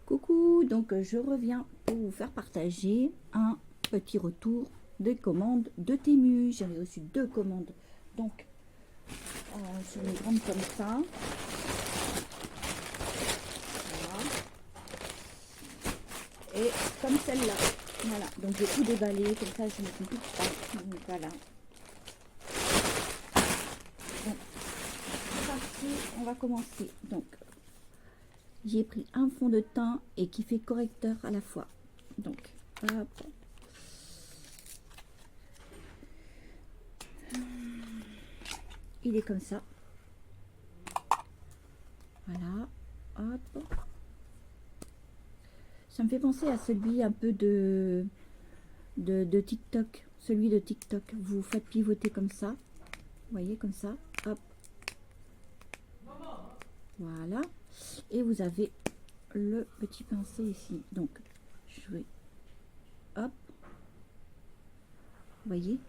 Coucou, donc je reviens pour vous faire partager un petit retour des commandes de Temu. J'avais reçu 2 commandes, donc sur une grande comme ça. Voilà. Et comme celle-là. Voilà, donc j'ai tout déballé, comme ça je ne me complique pas. Donc voilà. Donc, c'est parti, on va commencer. Donc, j'ai pris un fond de teint et qui fait correcteur à la fois. Donc, hop. Il est comme ça. Voilà. Hop. Ça me fait penser à celui un peu de TikTok. Celui de TikTok. Vous faites pivoter comme ça. Vous voyez, comme ça. Hop. Voilà. Et vous avez le petit pinceau ici. Donc, je vais... Hop. Vous voyez.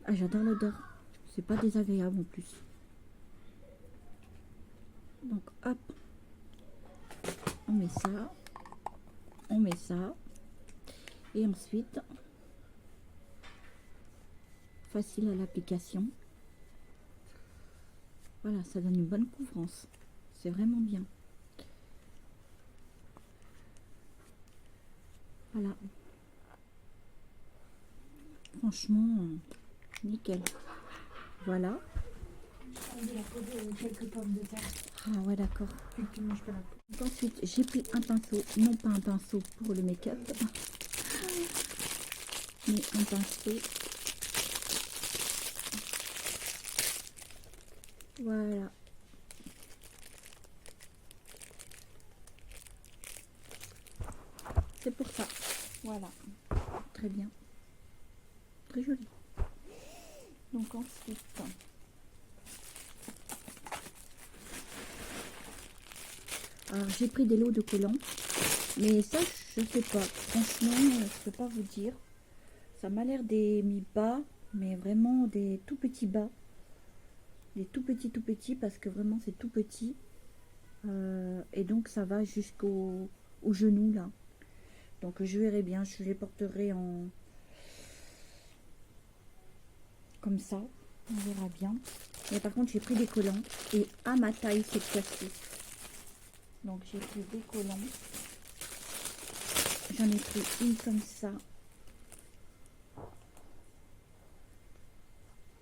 Ah, j'adore l'odeur. C'est pas désagréable en plus. Donc, hop. On met ça. On met ça. Et ensuite, facile à l'application. Voilà, ça donne une bonne couvrance. C'est vraiment bien. Voilà. Franchement, nickel. Voilà. On a posé quelques pommes de terre. Ah ouais, d'accord. Et tu manges pas la peau. Donc ensuite, j'ai pris un pinceau, non pas un pinceau pour le make-up, mais un pinceau. Voilà. C'est pour ça. Voilà. Très bien. Très joli. Donc ensuite, alors j'ai pris des lots de collants, mais ça je sais pas. Franchement, je peux pas vous dire. Ça m'a l'air des mi-bas, mais vraiment des tout petits bas. Des tout petits parce que vraiment c'est tout petit. Et donc ça va jusqu'au genou là. Donc je verrai bien, je les porterai en comme ça, on verra bien. Mais par contre j'ai pris des collants et à ma taille cette fois-ci. Donc j'ai pris des collants. J'en ai pris une comme ça.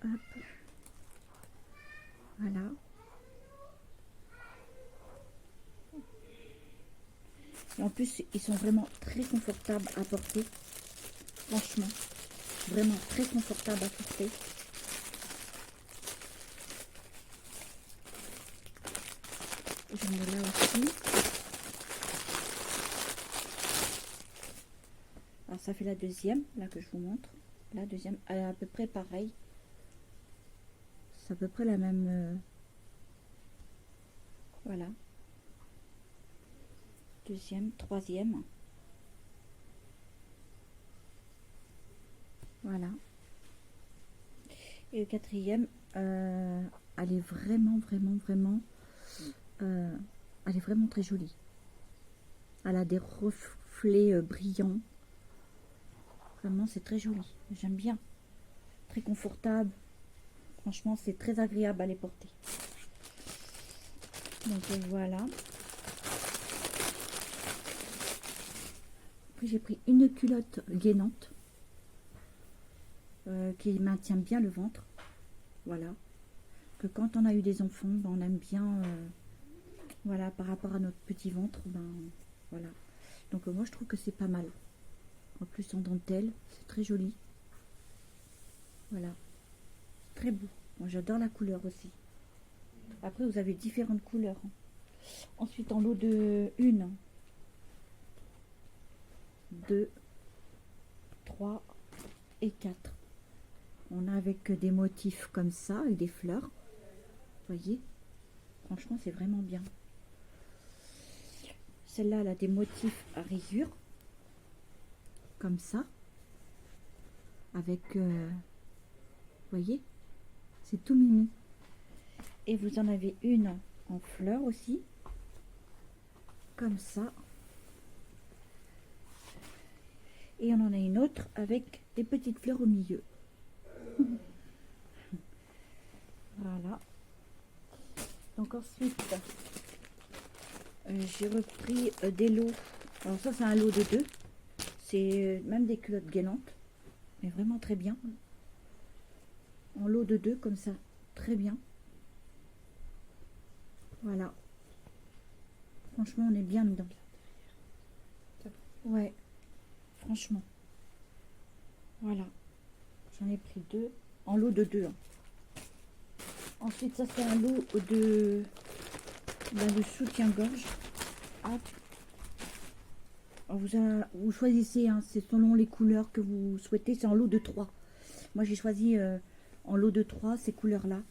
Hop. Voilà. Et en plus, ils sont vraiment très confortables à porter. Franchement, vraiment très confortables à porter. J'en ai là aussi. Alors ça fait la deuxième, là que je vous montre. La deuxième, elle est à peu près pareil. C'est à peu près la même... voilà. Deuxième, troisième. Voilà. Et le quatrième, elle est vraiment elle est vraiment très jolie. Elle a des reflets brillants. Vraiment, c'est très joli. J'aime bien. Très confortable. Franchement, c'est très agréable à les porter. Donc voilà. Après, j'ai pris une culotte gainante qui maintient bien le ventre. Voilà. Que quand on a eu des enfants, ben, on aime bien... voilà, par rapport à notre petit ventre, ben voilà. Donc moi je trouve que c'est pas mal. En plus en dentelle, c'est très joli. Voilà, très beau. Moi j'adore la couleur aussi. Après vous avez différentes couleurs. Ensuite en lot de 1, 2, 3 et 4. On a avec des motifs comme ça, avec des fleurs. Vous voyez, franchement c'est vraiment bien. Celle-là, elle a des motifs à rayures. Comme ça. Avec... vous voyez, c'est tout mimi. Et vous en avez une en fleurs aussi. comme ça. Et on en a une autre avec des petites fleurs au milieu. Voilà. Donc ensuite, j'ai repris des lots. Alors ça, c'est un lot de 2. C'est même des culottes gainantes. Mais vraiment très bien. En lot de 2 comme ça. Très bien. Voilà. Franchement, on est bien dedans. Ouais. Franchement. Voilà. J'en ai pris 2. En lot de 2. Hein. Ensuite, ça c'est un lot de soutien-gorge. Hop. Vous choisissez, hein, c'est selon les couleurs que vous souhaitez. C'est en lot de 3. Moi j'ai choisi en lot de 3 ces couleurs-là.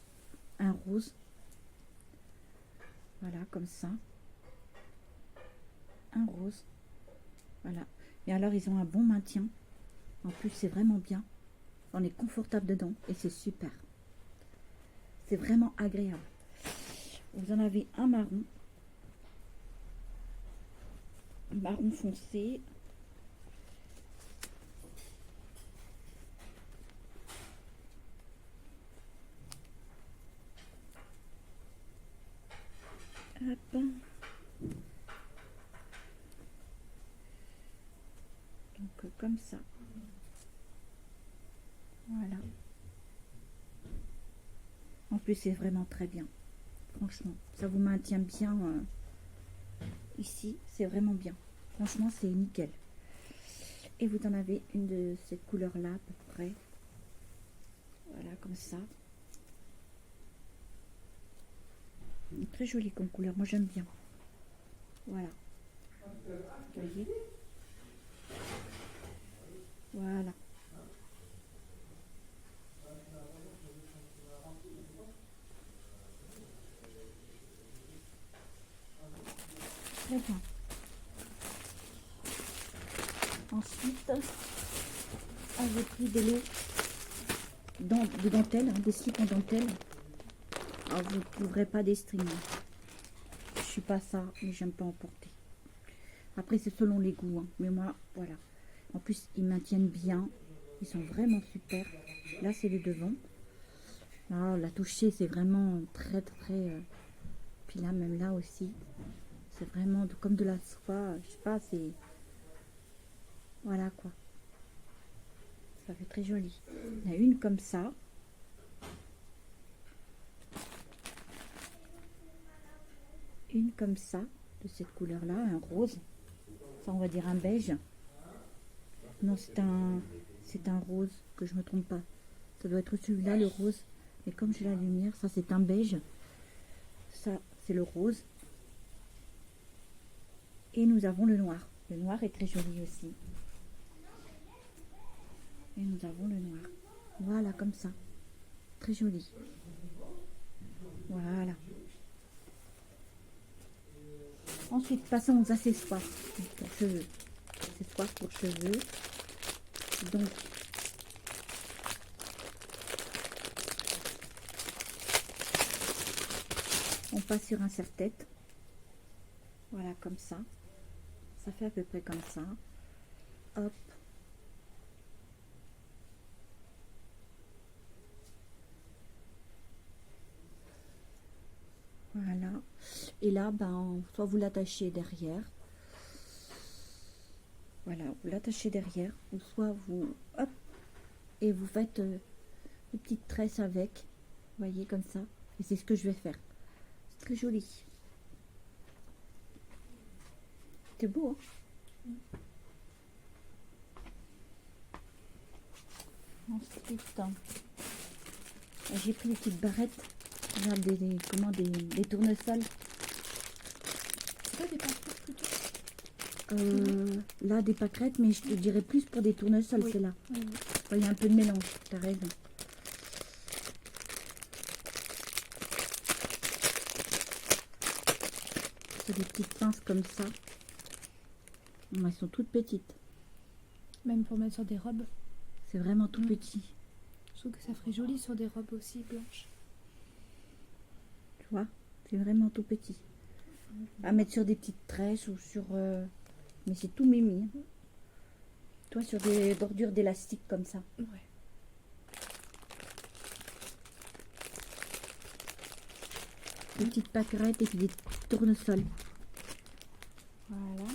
Un rose. Voilà, comme ça. Un rose. Voilà. Et alors ils ont un bon maintien. En plus c'est vraiment bien. On est confortable dedans et c'est super. C'est vraiment agréable. Vous en avez un marron. Marron foncé. Hop. Donc comme ça. Voilà. En plus c'est vraiment très bien. Franchement, ça vous maintient bien ici. C'est vraiment bien. Franchement, c'est nickel. Et vous en avez une de cette couleur-là à peu près. Voilà, comme ça. Très jolie comme couleur. Moi, j'aime bien. Voilà. Vous voyez ? Voilà. Très bien. Ensuite, j'ai pris des lots de dentelle, hein, des slips en dentelle. Alors, vous ne trouverez pas des strings. Je suis pas ça, mais j'aime pas en porter. Après, c'est selon les goûts. Hein. Mais moi, voilà. En plus, ils maintiennent bien. Ils sont vraiment super. Là, c'est le devant. Alors, la toucher, c'est vraiment très, très... Puis là, même là aussi. C'est vraiment comme de la soie. Je sais pas, c'est... Voilà, quoi. Ça fait très joli. Il y en a une comme ça. Une comme ça, de cette couleur-là, un rose. Ça, on va dire un beige. Non, c'est un rose, que je me trompe pas. Ça doit être celui-là, le rose. Mais comme j'ai la lumière, ça c'est un beige. Ça, c'est le rose. Et nous avons le noir. Le noir est très joli aussi. Et nous avons le noir. Voilà, comme ça. Très joli. Voilà. Ensuite, passons aux accessoires pour cheveux. Accessoires pour cheveux. Donc, on passe sur un serre-tête. Voilà, comme ça. Ça fait à peu près comme ça. Hop. Voilà. Et là, ben, soit vous l'attachez derrière. Voilà, vous l'attachez derrière. Ou soit vous... Hop. Et vous faites une petite tresse avec. Vous voyez, comme ça. Et c'est ce que je vais faire. C'est très joli. C'est beau, hein? Ensuite, j'ai pris des petites barrettes. Regarde, des tournesols. C'est pas des pâquerettes plutôt? Là, des pâquerettes, mais je te dirais plus pour des tournesols, Oui. c'est là. Oui, oui. Il y a un peu de mélange, t'as raison. C'est des petites pinces comme ça. Elles sont toutes petites. Même pour mettre sur des robes. C'est vraiment tout petit. Je trouve que ça ferait joli sur des robes aussi blanches. Tu vois, c'est vraiment tout petit. à mettre sur des petites tresses ou sur... mais c'est tout mimi. Toi, sur des bordures d'élastique comme ça. Ouais. Des petites pâquerettes et puis des tournesols. Voilà.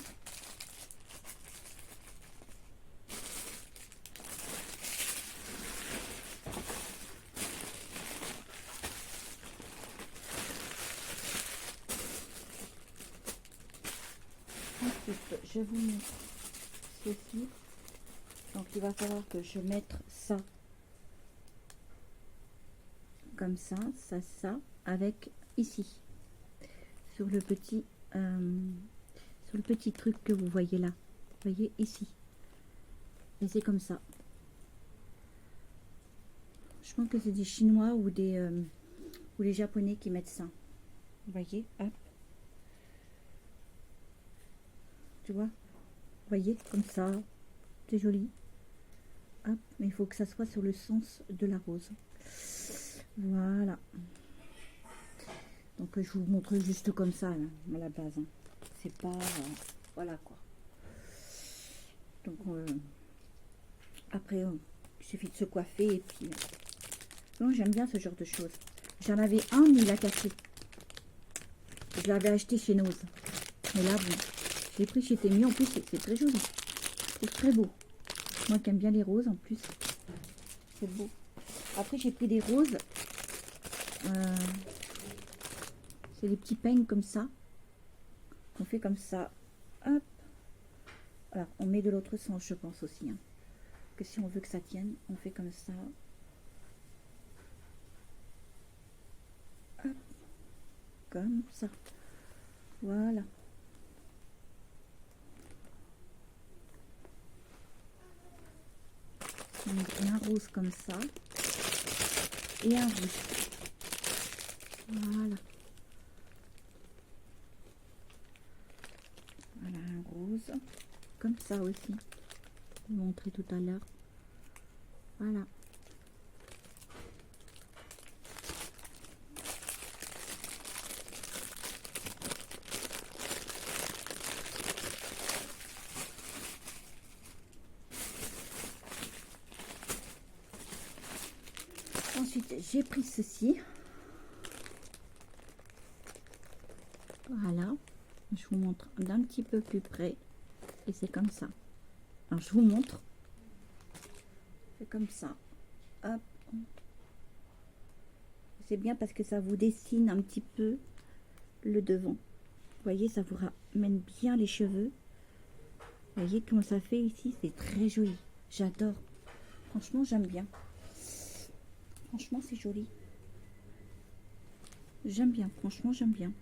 Ensuite, je vous montre ceci. Donc, il va falloir que je mette ça comme ça, avec ici sur le petit truc que vous voyez là. Vous voyez ici. Et c'est comme ça. Je pense que c'est des Chinois ou des Japonais qui mettent ça. Vous voyez, hop. Tu vois, vous voyez, comme ça, c'est joli. Hop, mais il faut que ça soit sur le sens de la rose. Voilà. Donc je vous montre juste comme ça, là, à la base. Hein. C'est pas... voilà quoi. Donc après, il suffit de se coiffer et puis... non, j'aime bien ce genre de choses. J'en avais un, mais il a cassé. Je l'avais acheté chez Nose. Mais là, bon, je l'ai pris chez Temu. En plus, c'est très joli. C'est très beau. Moi qui aime bien les roses, en plus. C'est beau. Après, j'ai pris des roses. C'est des petits peignes comme ça. On fait comme ça. Hop. Alors, on met de l'autre sens, je pense aussi. Hein. Que si on veut que ça tienne, on fait comme ça. Hop. Comme ça. Voilà. On met un rose comme ça. Et un rouge. Voilà. Voilà un rose. Comme ça aussi. Je vais vous montrer tout à l'heure. Voilà. Ensuite, j'ai pris ceci. Voilà. Je vous montre d'un petit peu plus près. Et c'est comme ça. Alors, je vous montre. C'est comme ça. Hop. C'est bien parce que ça vous dessine un petit peu le devant. Vous voyez, ça vous ramène bien les cheveux. Vous voyez comment ça fait ici? C'est très joli. J'adore. Franchement, j'aime bien. Franchement, c'est joli. J'aime bien. Franchement, j'aime bien.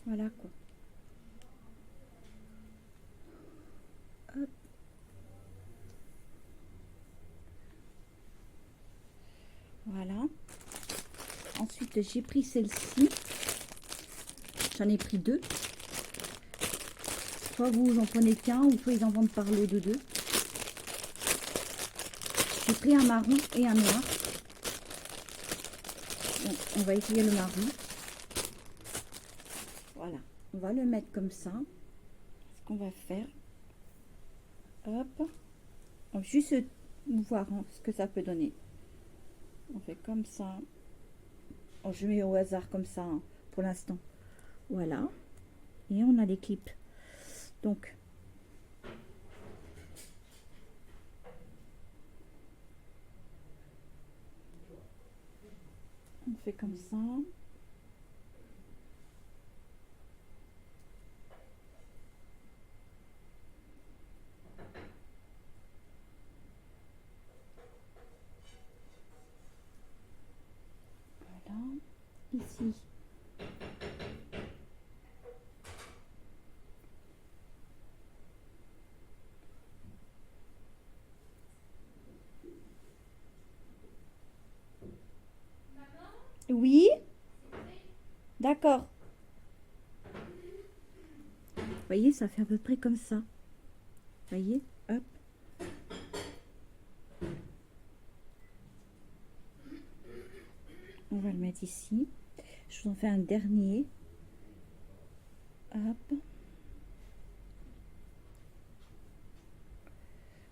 Voilà quoi. Hop. Voilà. Ensuite, j'ai pris celle-ci. J'en ai pris deux. Soit vous en prenez qu'un, ou soit ils en vendent par lot de deux. J'ai pris un marron et un noir. Donc, on va essayer le marron. Voilà. On va le mettre comme ça. Ce qu'on va faire. Hop. On va juste voir hein, ce que ça peut donner. On fait comme ça. Oh, je mets au hasard comme ça hein, pour l'instant. Voilà. Et on a les clips. Donc, on fait comme ça. Voilà. Ici. Oui. D'accord. Vous voyez, ça fait à peu près comme ça. Vous voyez, hop. On va le mettre ici. Je vous en fais un dernier. Hop.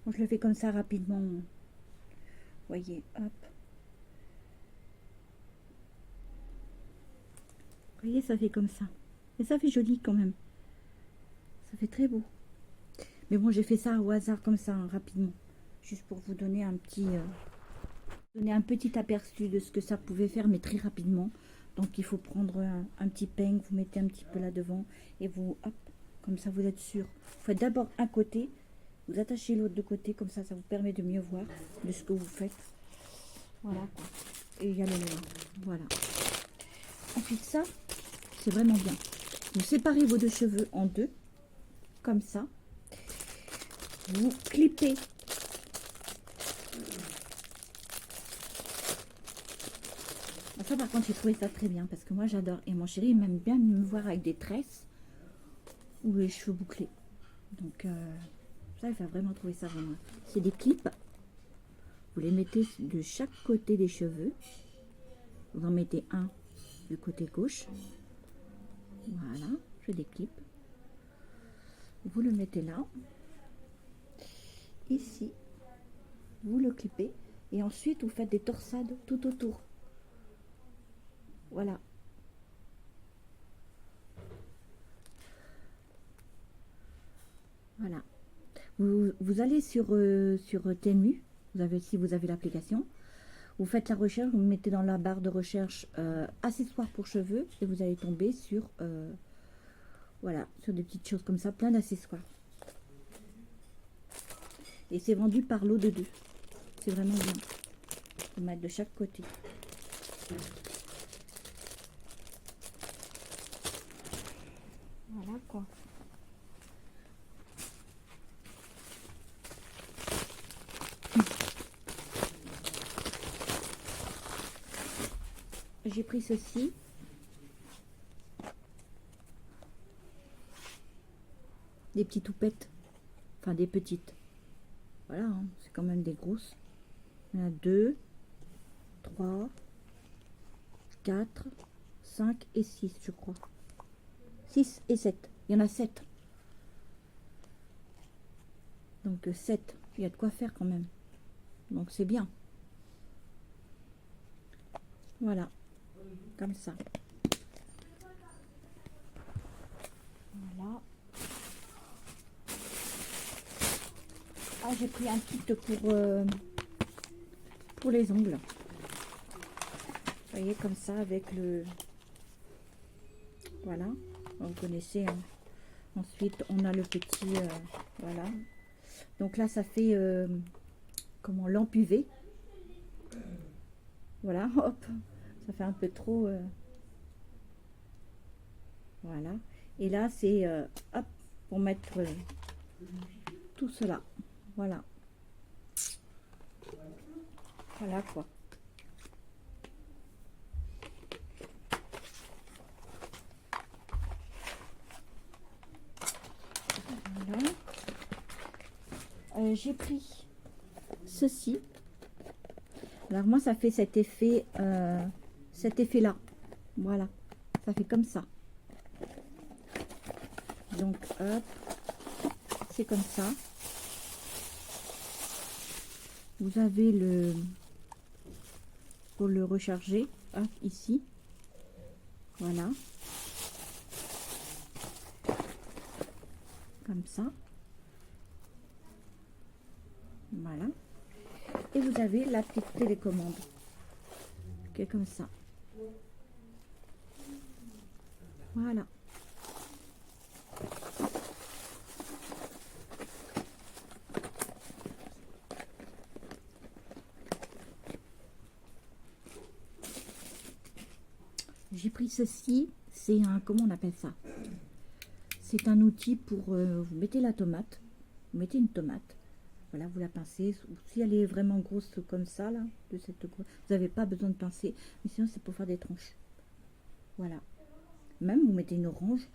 Bon, je le fais comme ça rapidement. Vous voyez, hop. Vous voyez, ça fait comme ça. Et ça fait joli quand même. Ça fait très beau. Mais bon, j'ai fait ça au hasard comme ça, hein, rapidement. Juste pour vous donner un petit aperçu de ce que ça pouvait faire, mais très rapidement. Donc il faut prendre un petit peigne, vous mettez un petit peu là devant et vous, hop, comme ça vous êtes sûr. Vous faites d'abord un côté, vous attachez l'autre de côté, comme ça vous permet de mieux voir de ce que vous faites. Voilà. Et il y a le noir. Voilà. Ensuite ça, c'est vraiment bien. Vous séparez vos deux cheveux en deux, comme ça. Vous clippez. Ça par contre j'ai trouvé ça très bien parce que moi j'adore et mon chéri il aime bien me voir avec des tresses ou les cheveux bouclés, donc ça il va vraiment trouver ça vraiment. C'est des clips, vous les mettez de chaque côté des cheveux, vous en mettez un du côté gauche, voilà, je déclipe, vous le mettez là, ici vous le clippez et ensuite vous faites des torsades tout autour. Voilà. Voilà. Vous allez sur Temu, si vous avez l'application, vous faites la recherche, vous mettez dans la barre de recherche accessoires pour cheveux et vous allez tomber sur voilà, sur des petites choses comme ça, plein d'accessoires. Et c'est vendu par lot de deux. C'est vraiment bien. Faut mettre de chaque côté. Voilà quoi. J'ai pris ceci. Des petites toupettes. Enfin des petites. Voilà, hein, c'est quand même des grosses. Il y en a 2, 3, 4, 5 et 6 je crois. 6 et 7. Il y en a 7. Donc 7. Il y a de quoi faire quand même. Donc c'est bien. Voilà. Comme ça. Voilà. Ah, j'ai pris un kit pour les ongles. Vous voyez, comme ça, avec le... Voilà. Vous connaissez. Hein. Ensuite, on a le petit... voilà. Donc là, ça fait... comment, lampe UV. Voilà, hop. Ça fait un peu trop... voilà. Et là, c'est... hop, pour mettre tout cela. Voilà. Voilà quoi. Voilà. J'ai pris ceci. Alors moi ça fait cet effet là. Voilà. Ça fait comme ça. Donc hop. C'est comme ça. Vous avez le pour le recharger, hop, ici. Voilà. Comme ça. Voilà. Et vous avez la petite télécommande qui est comme ça. Voilà. J'ai pris ceci, c'est un, comment on appelle ça? C'est un outil pour, vous mettez la tomate, vous mettez une tomate, voilà, vous la pincez. Si elle est vraiment grosse comme ça, là, de cette grosse, vous n'avez pas besoin de pincer, mais sinon c'est pour faire des tranches. Voilà. Même vous mettez une orange,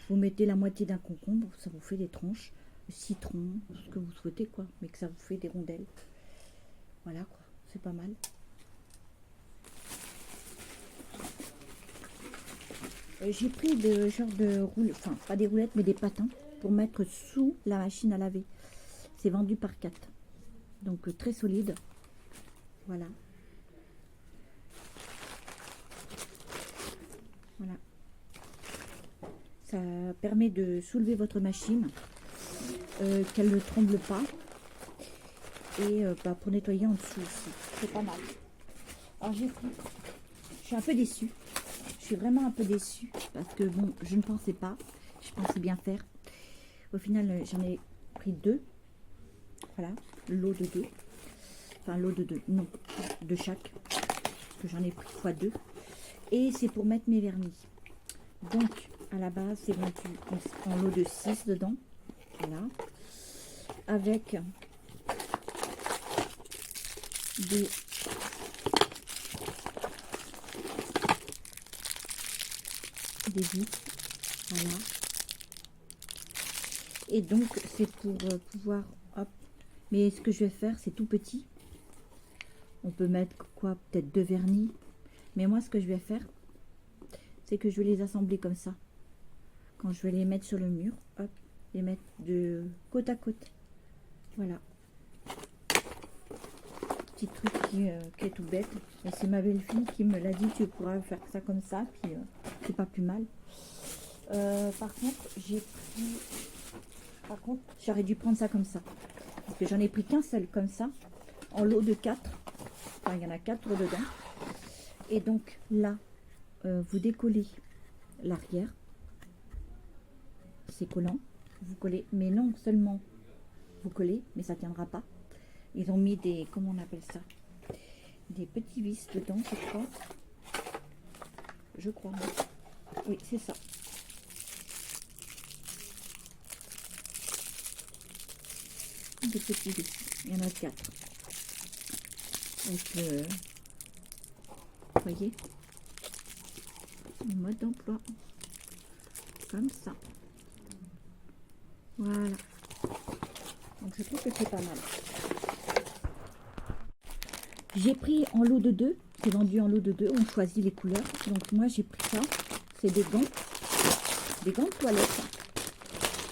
vous mettez la moitié d'un concombre, ça vous fait des tranches, citron, ce que vous souhaitez quoi, mais que ça vous fait des rondelles. Voilà quoi, c'est pas mal. J'ai pris de genre de roulettes, enfin pas des roulettes mais des patins pour mettre sous la machine à laver. C'est vendu par 4. Donc très solide. Voilà. Voilà. Ça permet de soulever votre machine, qu'elle ne tremble pas. Et bah, pour nettoyer en dessous aussi. C'est pas mal. Alors j'ai pris. Je suis un peu déçue. Je suis vraiment un peu déçue. Parce que bon, je ne pensais pas. Je pensais bien faire. Au final, j'en ai pris 2. Voilà. Lot de 2. Enfin, lot de 2. Non. De chaque. Parce que j'en ai pris x2. Et c'est pour mettre mes vernis. Donc, à la base, c'est vendu en lot de 6 dedans. Voilà. Avec des vis. Voilà. Et donc, c'est pour pouvoir... Hop. Mais ce que je vais faire, c'est tout petit. On peut mettre quoi? Peut-être 2 vernis. Mais moi, ce que je vais faire, c'est que je vais les assembler comme ça. Quand je vais les mettre sur le mur, hop, les mettre de côte à côte. Voilà. Petit truc qui est tout bête. Et c'est ma belle-fille qui me l'a dit, tu pourras faire ça comme ça, puis c'est pas plus mal. Par contre, j'ai pris... Par contre, j'aurais dû prendre ça comme ça. Parce que j'en ai pris qu'un seul comme ça, en lot de 4. Enfin, il y en a 4 dedans. Et donc là, vous décollez l'arrière. C'est collant. Vous collez, mais non seulement vous collez, mais ça tiendra pas. Ils ont mis des, comment on appelle ça? Des petits vis dedans, je crois. Je crois. Oui, c'est ça. Des petits vis. Il y en a 4. Donc, vous voyez, le mode d'emploi. Comme ça. Voilà. Donc, je trouve que c'est pas mal. J'ai pris en lot de 2. C'est vendu en lot de 2. On choisit les couleurs. Donc, moi, j'ai pris ça. C'est des gants. Des gants de toilette.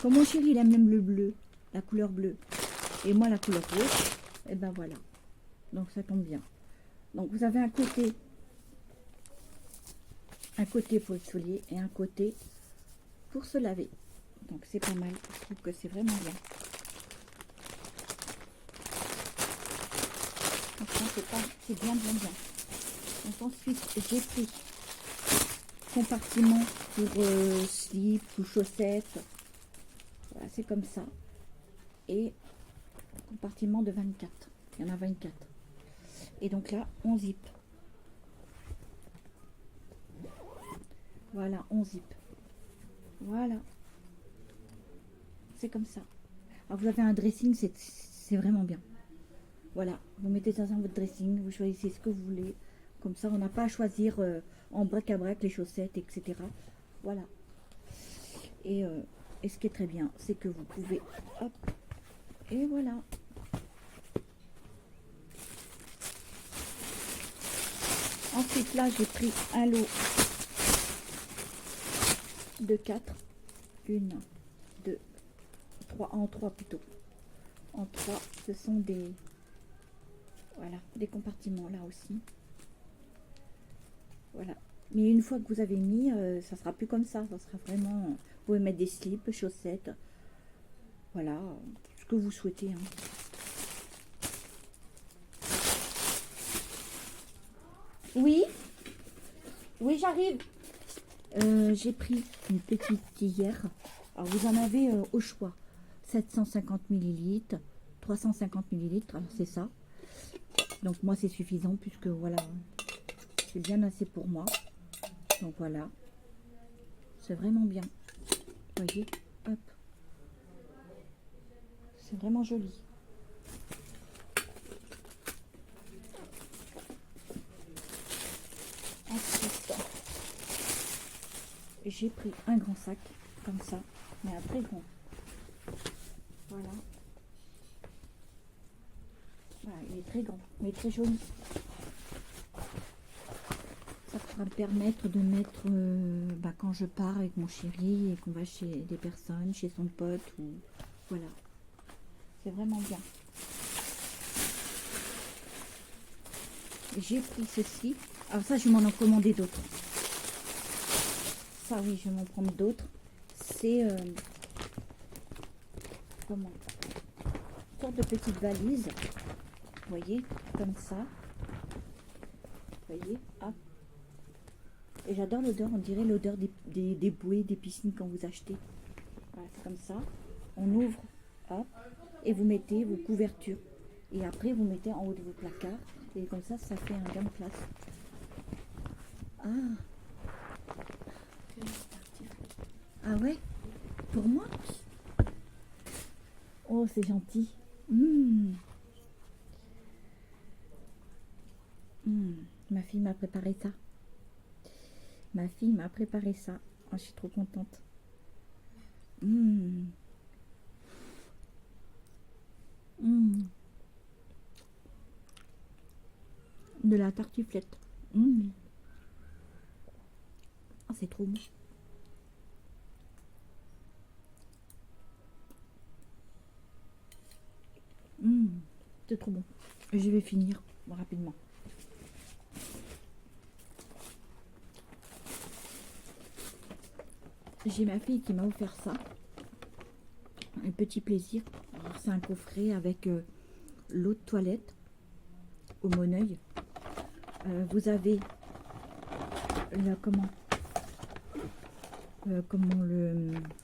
Comme mon chéri, il aime même le bleu. La couleur bleue. Et moi, la couleur rouge. Et ben voilà. Donc, ça tombe bien. Donc, vous avez un côté pour le soulier et un côté pour se laver. Donc, c'est pas mal. Je trouve que c'est vraiment bien. C'est bien, bien, bien. Donc, ensuite, j'ai pris compartiment pour slip ou chaussettes. Voilà, c'est comme ça. Et compartiment de 24. Il y en a 24. Et donc là, on zip. Voilà, on zip. Voilà. C'est comme ça. Alors, vous avez un dressing, c'est vraiment bien. Voilà, vous mettez ça dans votre dressing, vous choisissez ce que vous voulez. Comme ça, on n'a pas à choisir en bric-à-brac les chaussettes, etc. Voilà. Et ce qui est très bien, c'est que vous pouvez... Hop. Et voilà. Ensuite, là, j'ai pris un lot de 4. 1, 2, 3. En 3 plutôt. En 3, ce sont des... Voilà, des compartiments là aussi. Voilà. Mais une fois que vous avez mis, ça sera plus comme ça. Ça sera vraiment... Vous pouvez mettre des slips, chaussettes. Voilà, ce que vous souhaitez. Hein. Oui. Oui, j'arrive. J'ai pris une petite hier. Alors, vous en avez au choix. 750 ml, 350 ml. Alors, c'est ça. Donc, moi, c'est suffisant puisque, voilà, c'est bien assez pour moi. Donc, voilà. C'est vraiment bien. Vous voyez, hop. C'est vraiment joli. Ensuite, j'ai pris un grand sac, comme ça, mais un très grand. Voilà. Voilà, il est très grand, mais très joli. Ça va me permettre de mettre, quand je pars avec mon chéri et qu'on va chez des personnes, chez son pote, ou voilà. C'est vraiment bien. J'ai pris ceci. Alors ça, je vais m'en commander d'autres. Ça, oui, je vais m'en prendre d'autres. C'est comment, une sorte de petite valise. Vous voyez, comme ça. Vous voyez, hop. Et j'adore l'odeur, on dirait l'odeur des bouées, des piscines quand vous achetez. Voilà, c'est comme ça. On ouvre, hop, et vous mettez vos couvertures. Et après, vous mettez en haut de vos placards. Et comme ça, ça fait un gain de place. Ah. Ah ouais? Pour moi? Oh, c'est gentil. Ma fille m'a préparé ça. Ma fille m'a préparé ça. Oh, je suis trop contente. De la tartiflette. Oh, c'est trop bon. C'est trop bon. Je vais finir rapidement. J'ai ma fille qui m'a offert ça. Un petit plaisir. C'est un coffret avec l'eau de toilette au Moneuil. Vous avez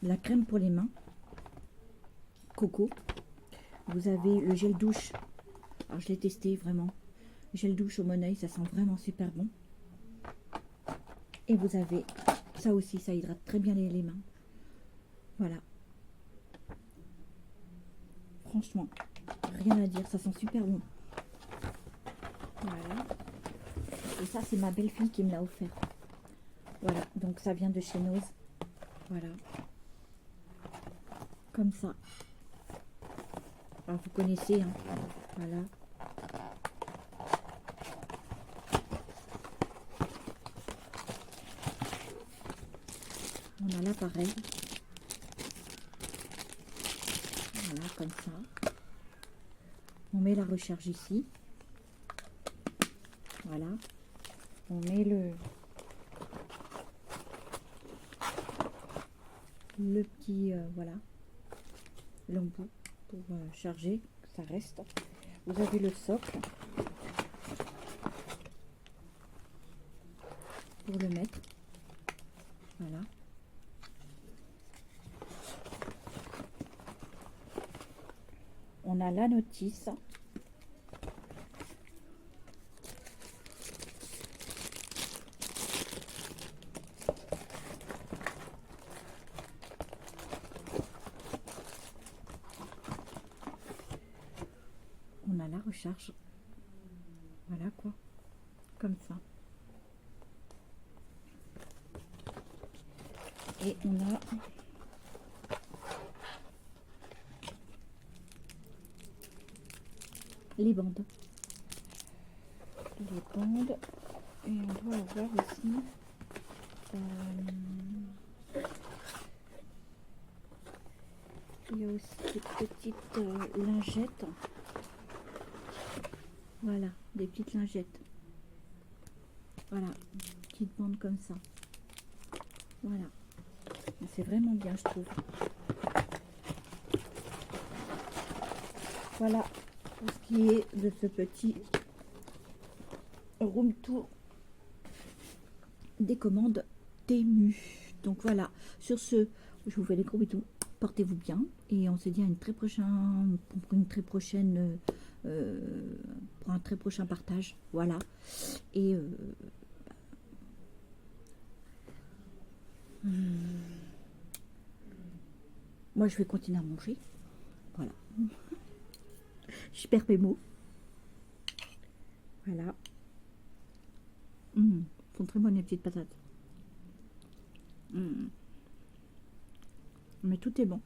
la crème pour les mains coco. Vous avez le gel douche. Alors je l'ai testé vraiment. Gel douche au Moneuil, ça sent vraiment super bon. Et vous avez ça aussi, ça hydrate très bien les mains. Voilà. Franchement, rien à dire, ça sent super bon. Voilà. Et ça, c'est ma belle-fille qui me l'a offert. Voilà, donc ça vient de chez Nose. Voilà. Comme ça. Alors, vous connaissez, hein. Voilà. On a l'appareil. Voilà, comme ça. On met la recharge ici. Voilà. On met le petit, voilà, l'embout pour charger, que ça reste. Vous avez le socle pour le mettre. Voilà. On a la notice. On a la recharge. Voilà quoi. Comme ça. Et on a les bandes. Les bandes. Et on doit avoir aussi il y a aussi des petites lingettes. Voilà, des petites lingettes. Voilà, petites bandes comme ça. Voilà. C'est vraiment bien, je trouve. Voilà pour ce qui est de ce petit room tour des commandes Temu. Donc voilà, sur ce, je vous fais des gros bisous. Portez-vous bien et on se dit à une très prochaine, pour une très prochaine, pour un très prochain partage. Voilà. Et moi, je vais continuer à manger. Voilà. Je perds mes mots. Voilà. Sont très bonnes les petites patates. Mais tout est bon.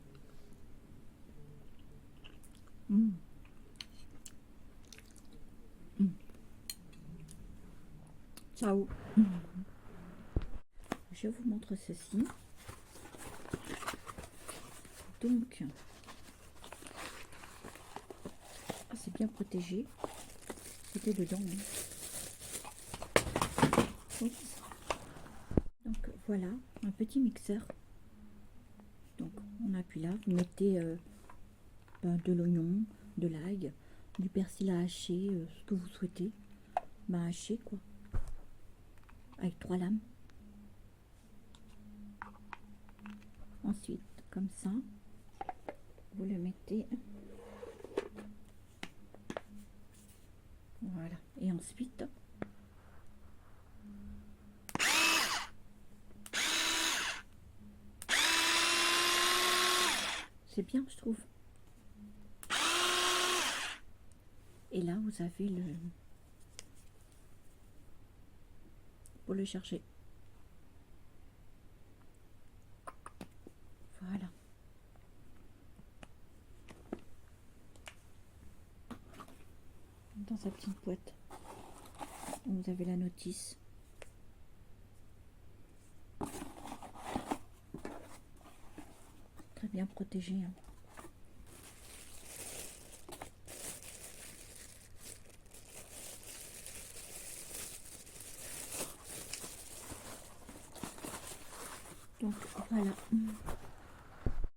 Ciao. je vous montre ceci. Donc, c'est bien protégé. C'était dedans. Hein. Donc voilà, un petit mixeur. Donc on appuie là, vous mettez de l'oignon, de l'ail, du persil à hacher, ce que vous souhaitez. Hacher quoi. Avec 3 lames. Ensuite, comme ça, vous le mettez. Voilà. Et ensuite, c'est bien, je trouve. Et là, vous avez le... pour le chercher. Voilà. Dans sa petite boîte, vous avez la notice. Très bien protégé. Hein. Donc voilà.